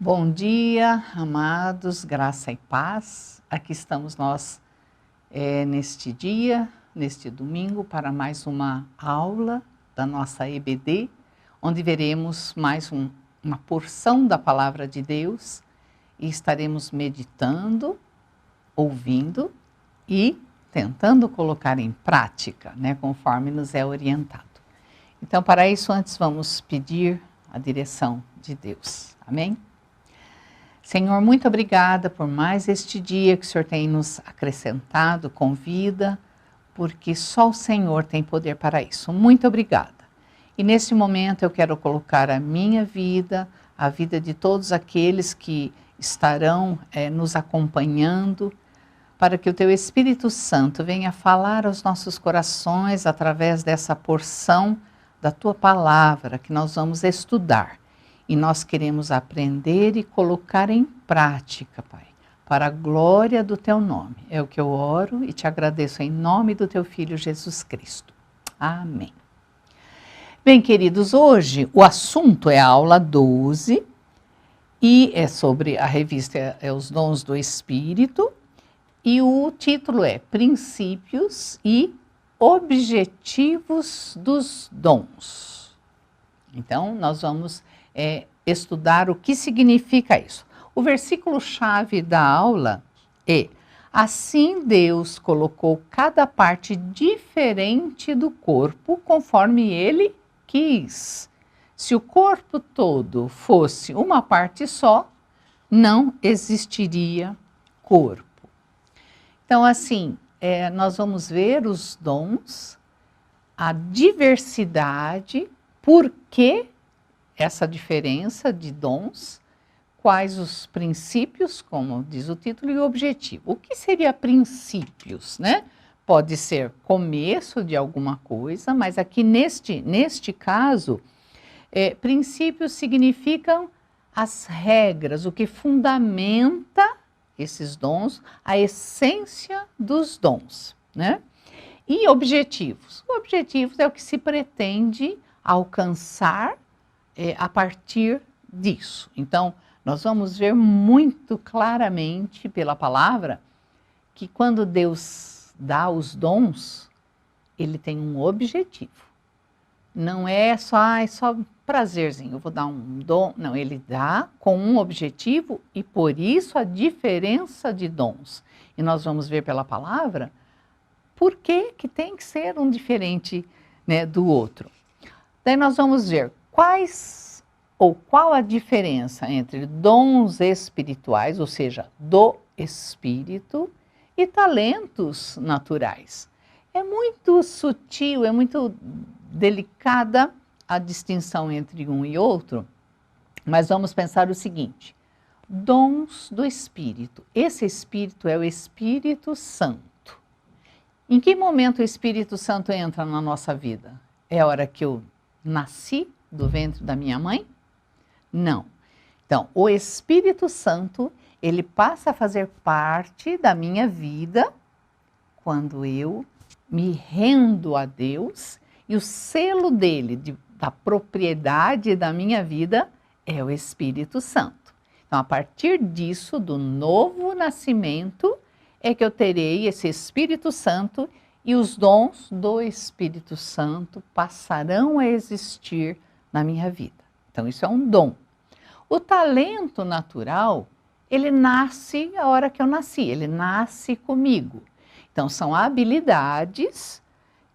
Bom dia, amados, graça e paz. Aqui estamos nós neste dia, neste domingo, para mais uma aula da nossa EBD, onde veremos mais uma porção da Palavra de Deus e estaremos meditando, ouvindo e tentando colocar em prática, conforme nos é orientado. Então, para isso, antes vamos pedir a direção de Deus. Amém? Senhor, muito obrigada por mais este dia que o Senhor tem nos acrescentado com vida, porque só o Senhor tem poder para isso. Muito obrigada. E nesse momento eu quero colocar a minha vida, a vida de todos aqueles que estarão nos acompanhando, para que o Teu Espírito Santo venha falar aos nossos corações através dessa porção da Tua Palavra que nós vamos estudar. E nós queremos aprender e colocar em prática, Pai, para a glória do Teu nome. É o que eu oro e te agradeço em nome do Teu Filho Jesus Cristo. Amém. Bem, queridos, hoje o assunto é a aula 12 e é sobre a revista Os Dons do Espírito e o título é Princípios e Objetivos dos Dons. Então, nós vamos estudar o que significa isso. O versículo-chave da aula é: assim Deus colocou cada parte diferente do corpo conforme Ele quis. Se o corpo todo fosse uma parte só, não existiria corpo. Então, assim, nós vamos ver os dons, a diversidade, por que essa diferença de dons, quais os princípios, como diz o título, e o objetivo. O que seria princípios, né? Pode ser começo de alguma coisa, mas aqui neste caso, princípios significam as regras, o que fundamenta esses dons, a essência dos dons, né? E objetivos. Objetivos é o que se pretende alcançar a partir disso. Então, nós vamos ver muito claramente pela palavra que quando Deus dá os dons, Ele tem um objetivo. Não é só prazerzinho, eu vou dar um dom. Não, Ele dá com um objetivo e por isso a diferença de dons. E nós vamos ver pela palavra por que tem que ser um diferente, né, do outro. Daí nós vamos ver qual a diferença entre dons espirituais, ou seja, do espírito, e talentos naturais. É muito sutil, é muito delicada a distinção entre um e outro, mas vamos pensar o seguinte: dons do Espírito. Esse Espírito é o Espírito Santo. Em que momento o Espírito Santo entra na nossa vida? É a hora que eu nasci do ventre da minha mãe? Não. Então, o Espírito Santo, ele passa a fazer parte da minha vida quando eu me rendo a Deus e o selo dele, da propriedade da minha vida, é o Espírito Santo. Então, a partir disso, do novo nascimento, é que eu terei esse Espírito Santo e os dons do Espírito Santo passarão a existir na minha vida. Então, isso é um dom. O talento natural, ele nasce a hora que eu nasci, ele nasce comigo. Então, são habilidades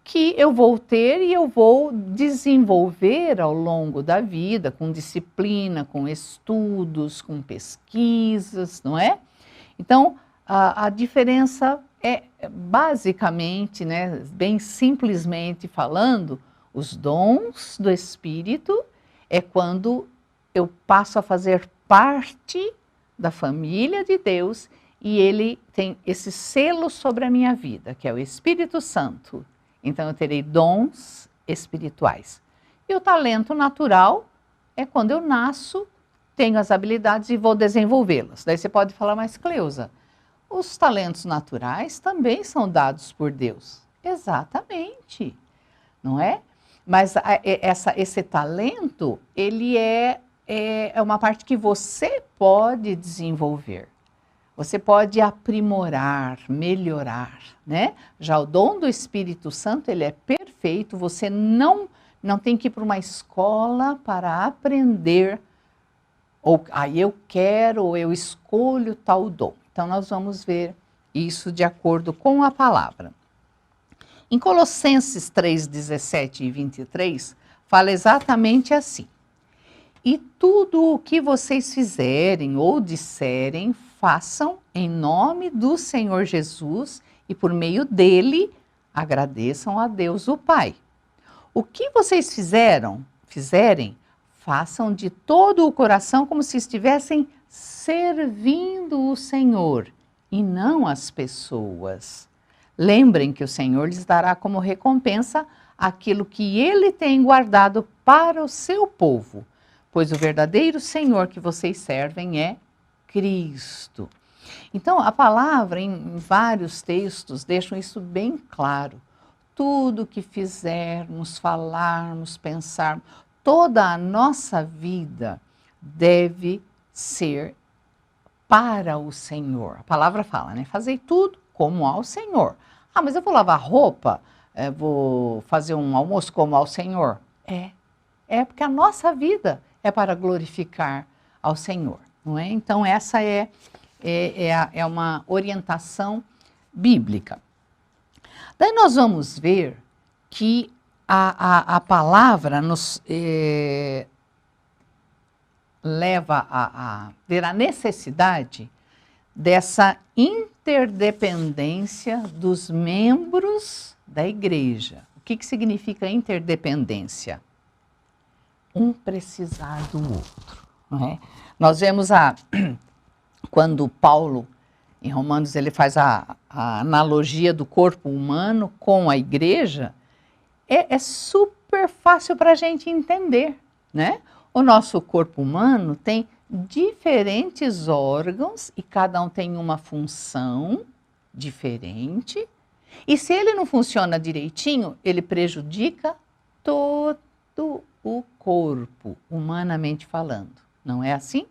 que eu vou ter e eu vou desenvolver ao longo da vida, com disciplina, com estudos, com pesquisas, não é? Então, a diferença é basicamente, né, bem simplesmente falando, os dons do Espírito é quando eu passo a fazer parte da família de Deus e Ele tem esse selo sobre a minha vida, que é o Espírito Santo. Então eu terei dons espirituais. E o talento natural é quando eu nasço, tenho as habilidades e vou desenvolvê-las. Daí você pode falar, mas Cleusa, os talentos naturais também são dados por Deus. Exatamente, não é? Mas esse talento, ele é é uma parte que você pode desenvolver. Você pode aprimorar, melhorar, né? Já o dom do Espírito Santo, ele é perfeito, você não tem que ir para uma escola para aprender, ou eu quero, ou eu escolho tal dom. Então, nós vamos ver isso de acordo com a palavra. Em Colossenses 3, 17 e 23, fala exatamente assim. E tudo o que vocês fizerem ou disserem, façam em nome do Senhor Jesus e por meio dele agradeçam a Deus o Pai. O que vocês fizerem, façam de todo o coração como se estivessem servindo o Senhor e não as pessoas. Lembrem que o Senhor lhes dará como recompensa aquilo que ele tem guardado para o seu povo, pois o verdadeiro Senhor que vocês servem é Cristo. Então, a palavra, em vários textos, deixa isso bem claro. Tudo que fizermos, falarmos, pensarmos, toda a nossa vida deve ser para o Senhor. A palavra fala, né? Fazei tudo como ao Senhor. Ah, mas eu vou lavar roupa, vou fazer um almoço como ao Senhor. É porque a nossa vida é para glorificar ao Senhor, não é? Então, essa é uma orientação bíblica. Daí nós vamos ver que a palavra nos leva a ver a necessidade dessa interdependência dos membros da igreja. O que significa interdependência? Um precisar do outro, não é? Nós vemos quando Paulo, em Romanos, ele faz a analogia do corpo humano com a igreja, é super fácil para a gente entender, né? O nosso corpo humano tem diferentes órgãos e cada um tem uma função diferente. E se ele não funciona direitinho, ele prejudica todo o corpo, humanamente falando. Não é assim?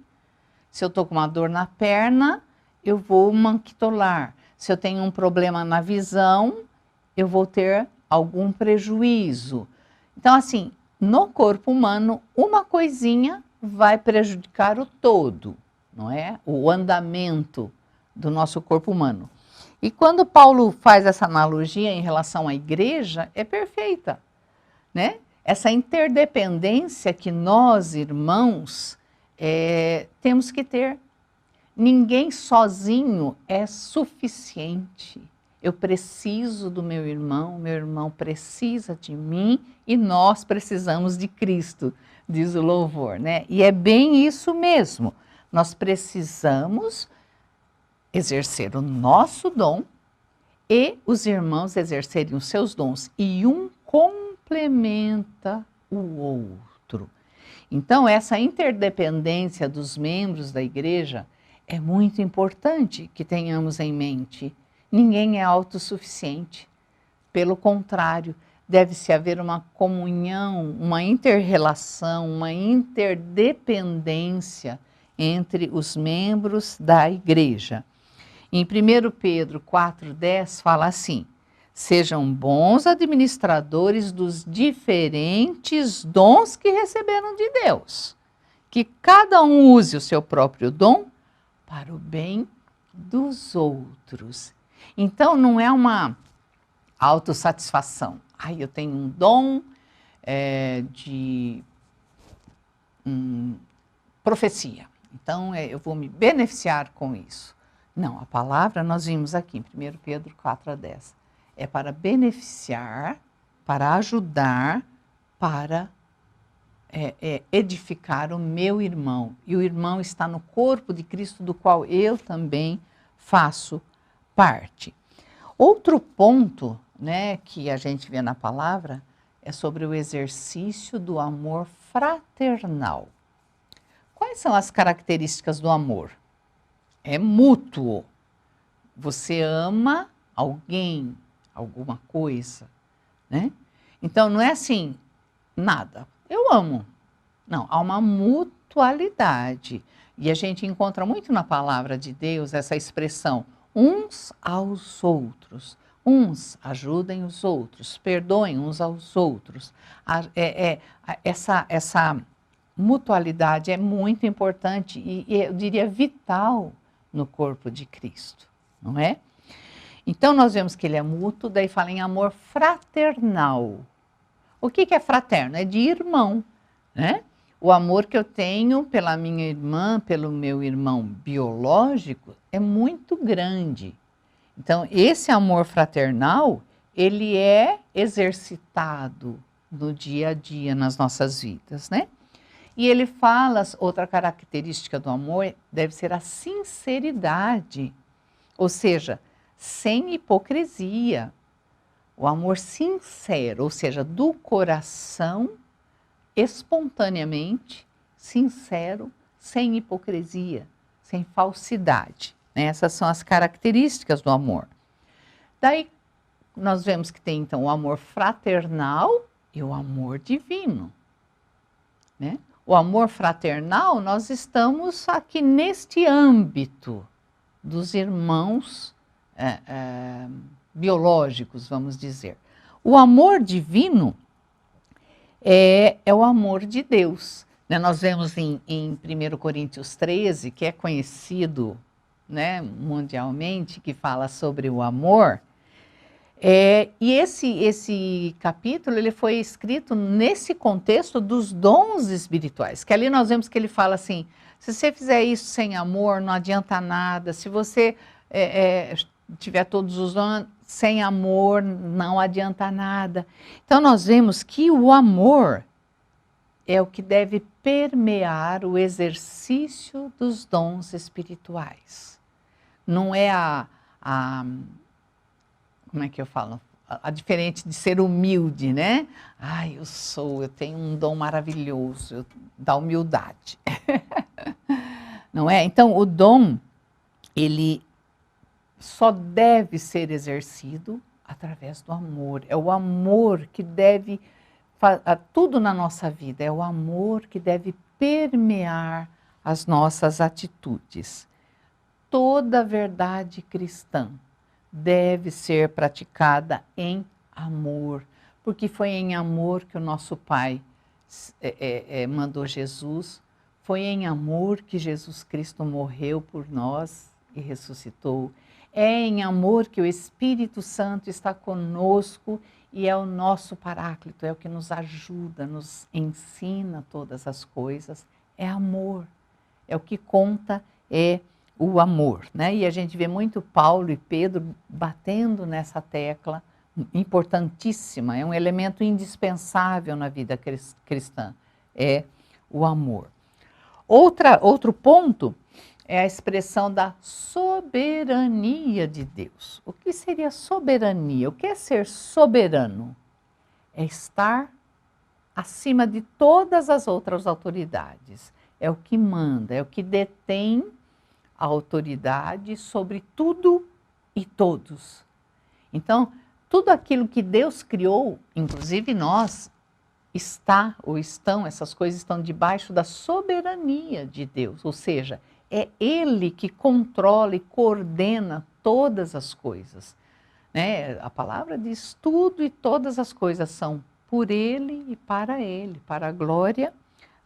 Se eu estou com uma dor na perna, eu vou manquitolar. Se eu tenho um problema na visão, eu vou ter algum prejuízo. Então, assim, no corpo humano, uma coisinha vai prejudicar o todo, não é? O andamento do nosso corpo humano. E quando Paulo faz essa analogia em relação à igreja, é perfeita, né? Essa interdependência que nós, irmãos, temos que ter. Ninguém sozinho é suficiente. Eu preciso do meu irmão precisa de mim e nós precisamos de Cristo, diz o louvor, né? E é bem isso mesmo. Nós precisamos exercer o nosso dom e os irmãos exercerem os seus dons. E um complementa o outro. Então, essa interdependência dos membros da igreja é muito importante que tenhamos em mente. Ninguém é autossuficiente. Pelo contrário, deve-se haver uma comunhão, uma inter-relação, uma interdependência entre os membros da igreja. Em 1 Pedro 4,10 fala assim: sejam bons administradores dos diferentes dons que receberam de Deus. Que cada um use o seu próprio dom para o bem dos outros. Então, não é uma autossatisfação. Eu tenho um dom de profecia. Então, eu vou me beneficiar com isso. Não, a palavra nós vimos aqui, em 1 Pedro 4,10. É para beneficiar, para ajudar, para edificar o meu irmão. E o irmão está no corpo de Cristo, do qual eu também faço parte. Outro ponto, né, que a gente vê na palavra é sobre o exercício do amor fraternal. Quais são as características do amor? É mútuo. Você ama alguém, alguma coisa, né? Então, não é assim, nada. Eu amo. Não, há uma mútua mutualidade. E a gente encontra muito na palavra de Deus essa expressão, uns aos outros. Uns ajudem os outros, perdoem uns aos outros. Essa mutualidade é muito importante e eu diria vital no corpo de Cristo, não é? Então nós vemos que ele é mútuo, daí fala em amor fraternal. O que é fraterno? É de irmão, né? O amor que eu tenho pela minha irmã, pelo meu irmão biológico, é muito grande. Então, esse amor fraternal, ele é exercitado no dia a dia, nas nossas vidas, né? E ele fala, outra característica do amor deve ser a sinceridade, ou seja, sem hipocrisia. O amor sincero, ou seja, do coração, espontaneamente, sincero, sem hipocrisia, sem falsidade. Essas são as características do amor. Daí nós vemos que tem então o amor fraternal e o amor divino, né? O amor fraternal, nós estamos aqui neste âmbito dos irmãos biológicos, vamos dizer. O amor divino é o amor de Deus, né? Nós vemos em 1 Coríntios 13, que é conhecido, né, mundialmente, que fala sobre o amor, e esse capítulo ele foi escrito nesse contexto dos dons espirituais, que ali nós vemos que ele fala assim, se você fizer isso sem amor, não adianta nada, se você tiver todos os dons sem amor, não adianta nada. Então nós vemos que o amor é o que deve permear o exercício dos dons espirituais. Não é como é que eu falo? A diferente de ser humilde, né? Eu tenho um dom maravilhoso da humildade. Não é? Então, o dom, ele só deve ser exercido através do amor. É o amor que deve, tudo na nossa vida, é o amor que deve permear as nossas atitudes. Toda verdade cristã deve ser praticada em amor, porque foi em amor que o nosso Pai mandou Jesus, foi em amor que Jesus Cristo morreu por nós e ressuscitou, é em amor que o Espírito Santo está conosco e é o nosso paráclito, é o que nos ajuda, nos ensina todas as coisas, é amor, é o que conta, é o amor, né? E a gente vê muito Paulo e Pedro batendo nessa tecla importantíssima, é um elemento indispensável na vida cristã, é o amor. Outro ponto é a expressão da soberania de Deus. O que seria soberania? O que é ser soberano? É estar acima de todas as outras autoridades, é o que manda, é o que detém a autoridade sobre tudo e todos. Então, tudo aquilo que Deus criou, inclusive nós, essas coisas estão debaixo da soberania de Deus, ou seja, é Ele que controla e coordena todas as coisas, né? A palavra diz tudo e todas as coisas são por Ele e para a glória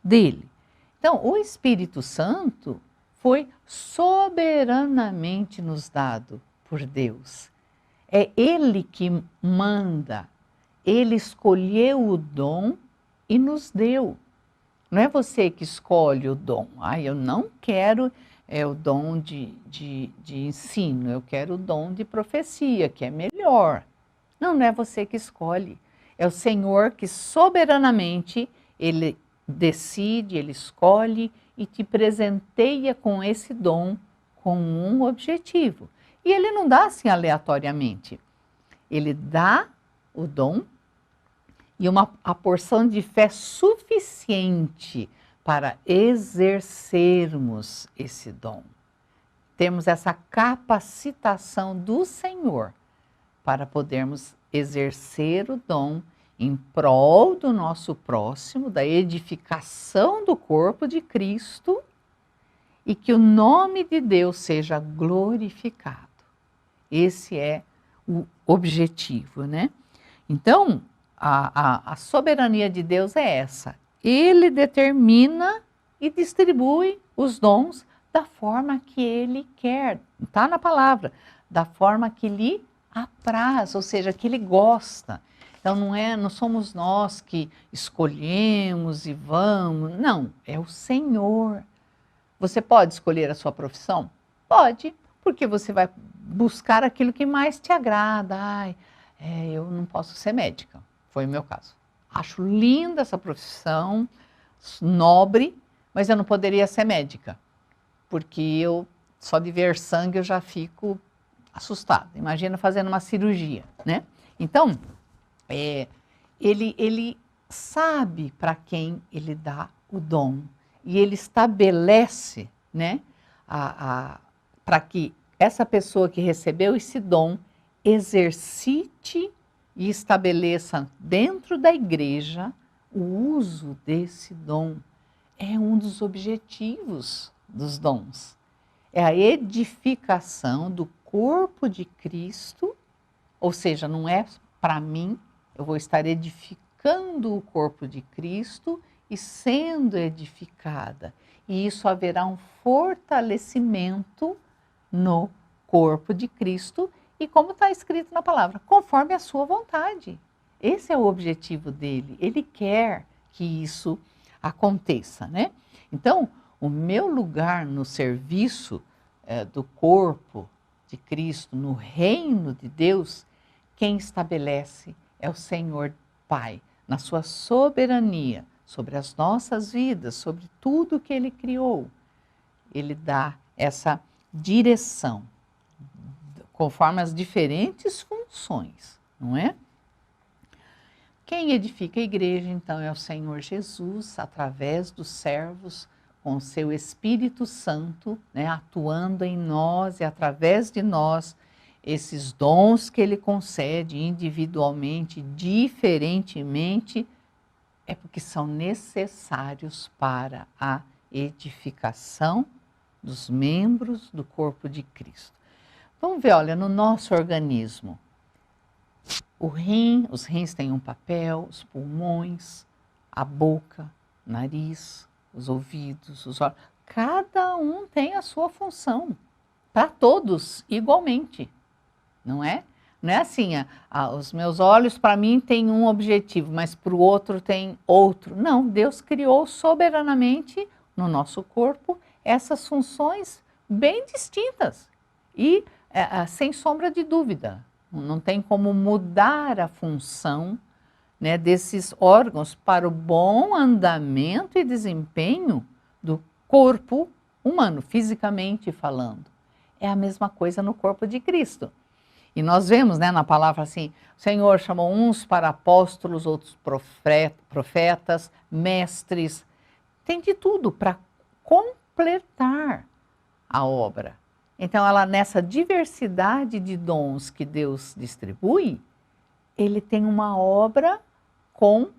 dele. Então, o Espírito Santo foi soberanamente nos dado por Deus. É Ele que manda, Ele escolheu o dom e nos deu. Não é você que escolhe o dom. Eu não quero o dom de ensino, eu quero o dom de profecia, que é melhor. Não é você que escolhe. É o Senhor que soberanamente, Ele decide, Ele escolhe e te presenteia com esse dom, com um objetivo. E Ele não dá assim aleatoriamente. Ele dá o dom e a porção de fé suficiente para exercermos esse dom. Temos essa capacitação do Senhor para podermos exercer o dom em prol do nosso próximo, da edificação do corpo de Cristo, e que o nome de Deus seja glorificado. Esse é o objetivo, né? Então, a soberania de Deus é essa. Ele determina e distribui os dons da forma que Ele quer. Está na palavra. Da forma que lhe apraz, ou seja, que Ele gosta. Então, não somos nós que escolhemos e vamos. Não, é o Senhor. Você pode escolher a sua profissão? Pode, porque você vai buscar aquilo que mais te agrada. Ai, eu não posso ser médica, foi o meu caso. Acho linda essa profissão, nobre, mas eu não poderia ser médica, porque eu, só de ver sangue, eu já fico assustada. Imagina fazendo uma cirurgia, né? Então, ele sabe para quem ele dá o dom. E ele estabelece, né, para que essa pessoa que recebeu esse dom exercite e estabeleça dentro da igreja o uso desse dom. É um dos objetivos dos dons. É a edificação do corpo de Cristo, ou seja, não é para mim, eu vou estar edificando o corpo de Cristo e sendo edificada. E isso haverá um fortalecimento no corpo de Cristo e, como está escrito na palavra, conforme a sua vontade. Esse é o objetivo dele. Ele quer que isso aconteça, né? Então, o meu lugar no serviço do corpo de Cristo, no reino de Deus, quem estabelece é o Senhor Pai, na sua soberania, sobre as nossas vidas, sobre tudo que Ele criou. Ele dá essa direção, conforme as diferentes funções, não é? Quem edifica a igreja, então, é o Senhor Jesus, através dos servos, com o seu Espírito Santo, né, atuando em nós e através de nós, esses dons que Ele concede individualmente, diferentemente, é porque são necessários para a edificação dos membros do corpo de Cristo. Vamos ver, olha, no nosso organismo, os rins têm um papel, os pulmões, a boca, o nariz, os ouvidos, os olhos. Cada um tem a sua função, para todos igualmente, não é? Não é assim, os meus olhos para mim têm um objetivo, mas para o outro tem outro. Não, Deus criou soberanamente no nosso corpo essas funções bem distintas e sem sombra de dúvida. Não tem como mudar a função, né, desses órgãos para o bom andamento e desempenho do corpo humano, fisicamente falando. É a mesma coisa no corpo de Cristo. E nós vemos, né, na palavra assim, o Senhor chamou uns para apóstolos, outros profetas, mestres. Tem de tudo para completar a obra. Então, nessa diversidade de dons que Deus distribui, Ele tem uma obra com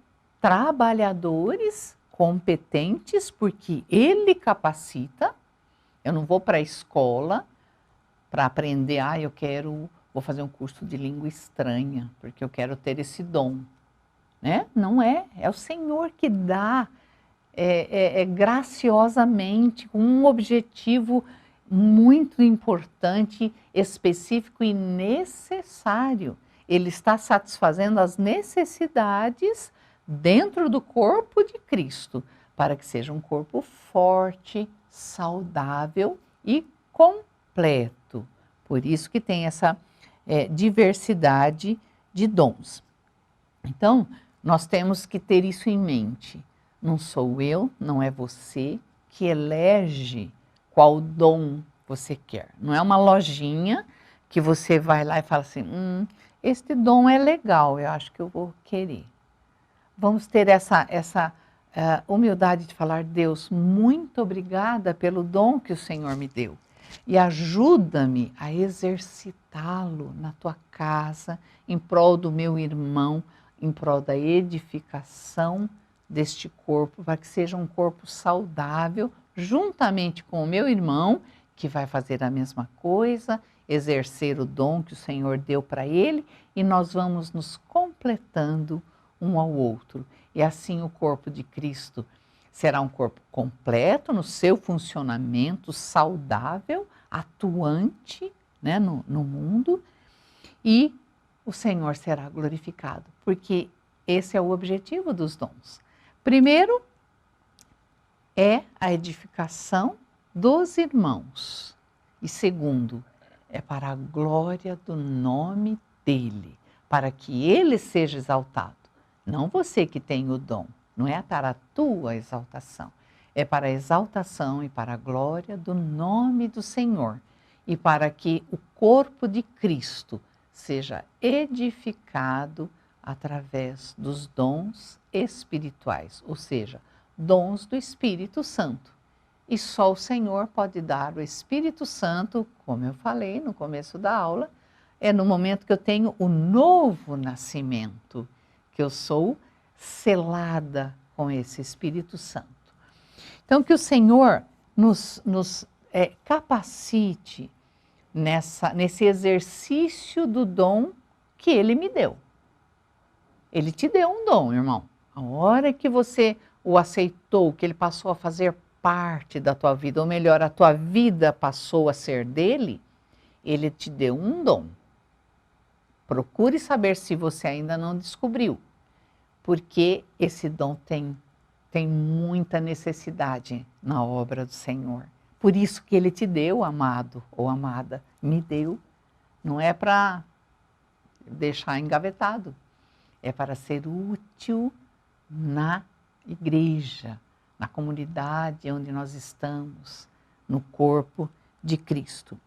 trabalhadores competentes, porque Ele capacita. Eu não vou para a escola para aprender, vou fazer um curso de língua estranha, porque eu quero ter esse dom, né? Não é o Senhor que dá, graciosamente, com um objetivo muito importante, específico e necessário. Ele está satisfazendo as necessidades dentro do corpo de Cristo, para que seja um corpo forte, saudável e completo. Por isso que tem essa diversidade de dons. Então, nós temos que ter isso em mente. Não sou eu, não é você que elege qual dom você quer. Não é uma lojinha que você vai lá e fala assim, este dom é legal, eu acho que eu vou querer. Vamos ter essa humildade de falar, Deus, muito obrigada pelo dom que o Senhor me deu. E ajuda-me a exercitá-lo na tua casa, em prol do meu irmão, em prol da edificação deste corpo, para que seja um corpo saudável, juntamente com o meu irmão, que vai fazer a mesma coisa, exercer o dom que o Senhor deu para ele, e nós vamos nos completando um ao outro. E assim o corpo de Cristo será um corpo completo no seu funcionamento, saudável, atuante, né, no mundo, e o Senhor será glorificado, porque esse é o objetivo dos dons. Primeiro, é a edificação dos irmãos. E segundo, é para a glória do nome dele, para que ele seja exaltado. Não você que tem o dom, não é para a tua exaltação, é para a exaltação e para a glória do nome do Senhor, e para que o corpo de Cristo seja edificado através dos dons espirituais, ou seja, dons do Espírito Santo. E só o Senhor pode dar o Espírito Santo, como eu falei no começo da aula, é no momento que eu tenho o novo nascimento, que eu sou selada com esse Espírito Santo. Então, que o Senhor nos capacite nesse exercício do dom que Ele me deu. Ele te deu um dom, irmão. A hora que você o aceitou, que Ele passou a fazer parte da tua vida, ou melhor, a tua vida passou a ser dele, Ele te deu um dom. Procure saber se você ainda não descobriu, porque esse dom tem muita necessidade na obra do Senhor. Por isso que Ele te deu, amado ou amada, me deu. Não é para deixar engavetado, é para ser útil na igreja, na comunidade onde nós estamos, no corpo de Cristo.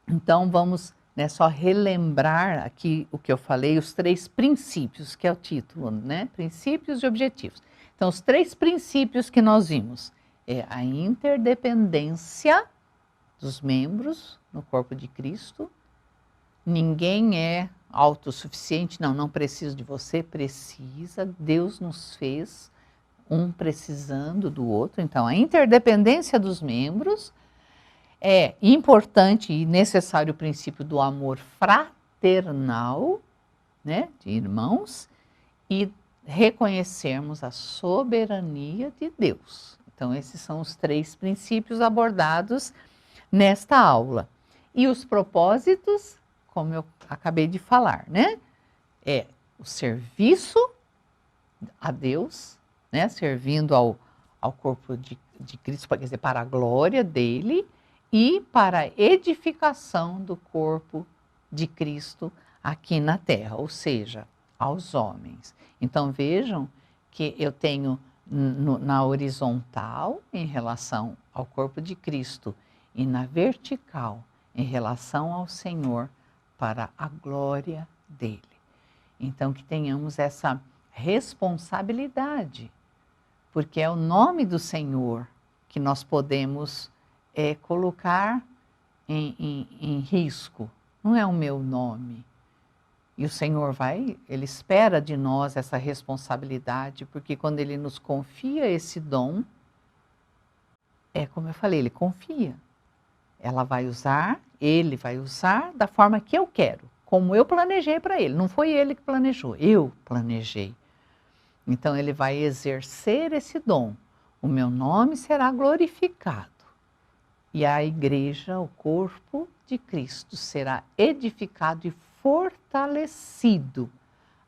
Então vamos só relembrar aqui o que eu falei, os 3 princípios, que é o título, né? Princípios e objetivos. Então os 3 princípios que nós vimos é a interdependência dos membros no corpo de Cristo. Ninguém é autossuficiente, não preciso de você, precisa. Deus nos fez um precisando do outro. Então a interdependência dos membros é importante e necessário o princípio do amor fraternal, né, de irmãos, e reconhecermos a soberania de Deus. Então esses são os 3 princípios abordados nesta aula. E os propósitos, como eu acabei de falar, né, é o serviço a Deus, né, servindo ao corpo de Cristo, quer dizer, para a glória dele e para a edificação do corpo de Cristo aqui na terra, ou seja, aos homens. Então vejam que eu tenho na horizontal em relação ao corpo de Cristo e na vertical em relação ao Senhor para a glória dele. Então que tenhamos essa responsabilidade, porque é o nome do Senhor que nós podemos colocar em risco, não é o meu nome. E o Senhor Ele espera de nós essa responsabilidade, porque quando Ele nos confia esse dom, como eu falei, Ele confia. Ele vai usar da forma que eu quero, como eu planejei para Ele. Não foi Ele que planejou, eu planejei. Então Ele vai exercer esse dom. O meu nome será glorificado. E a igreja, o corpo de Cristo, será edificado e fortalecido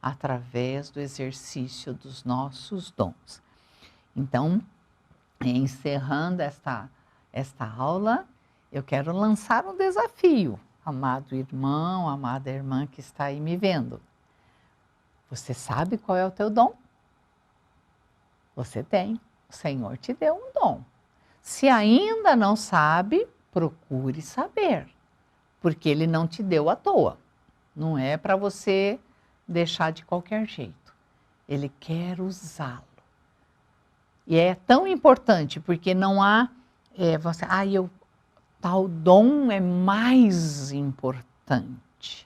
através do exercício dos nossos dons. Então, encerrando esta aula, eu quero lançar um desafio, amado irmão, amada irmã que está aí me vendo. Você sabe qual é o teu dom? Você tem. O Senhor te deu um dom. Se ainda não sabe, procure saber, porque Ele não te deu à toa. Não é para você deixar de qualquer jeito. Ele quer usá-lo. E é tão importante, porque não há, tal dom é mais importante.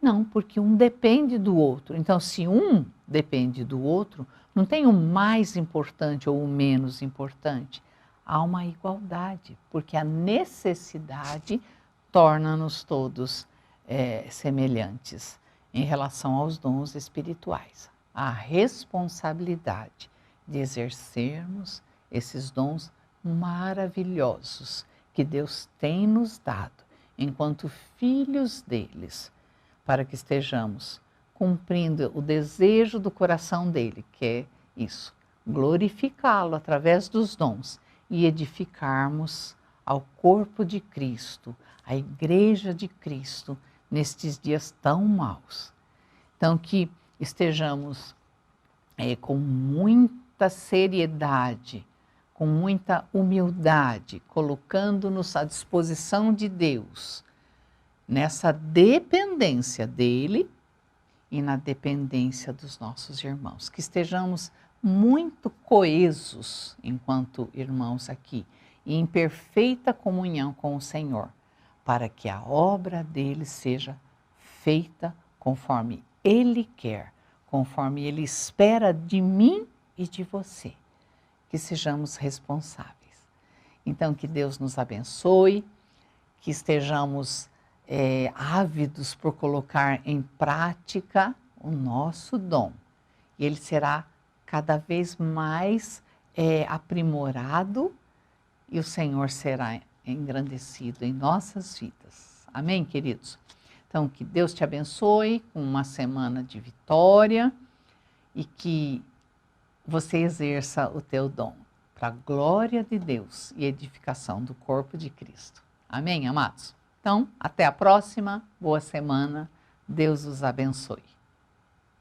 Não, porque um depende do outro. Então, se um depende do outro, não tem o mais importante ou o menos importante. Há uma igualdade, porque a necessidade torna-nos todos semelhantes em relação aos dons espirituais. A responsabilidade de exercermos esses dons maravilhosos que Deus tem nos dado enquanto filhos deles, para que estejamos cumprindo o desejo do coração dele, que é isso, glorificá-lo através dos dons e edificarmos ao corpo de Cristo, a igreja de Cristo, nestes dias tão maus. Então, que estejamos com muita seriedade, com muita humildade, colocando-nos à disposição de Deus, nessa dependência dele e na dependência dos nossos irmãos. Que estejamos muito coesos enquanto irmãos aqui e em perfeita comunhão com o Senhor, para que a obra dele seja feita conforme ele quer, conforme ele espera de mim e de você. Que sejamos responsáveis. Então, que Deus nos abençoe, que estejamos ávidos por colocar em prática o nosso dom. E ele será cada vez mais aprimorado e o Senhor será engrandecido em nossas vidas. Amém, queridos? Então, que Deus te abençoe com uma semana de vitória e que você exerça o teu dom para a glória de Deus e edificação do corpo de Cristo. Amém, amados? Então, até a próxima, boa semana, Deus os abençoe.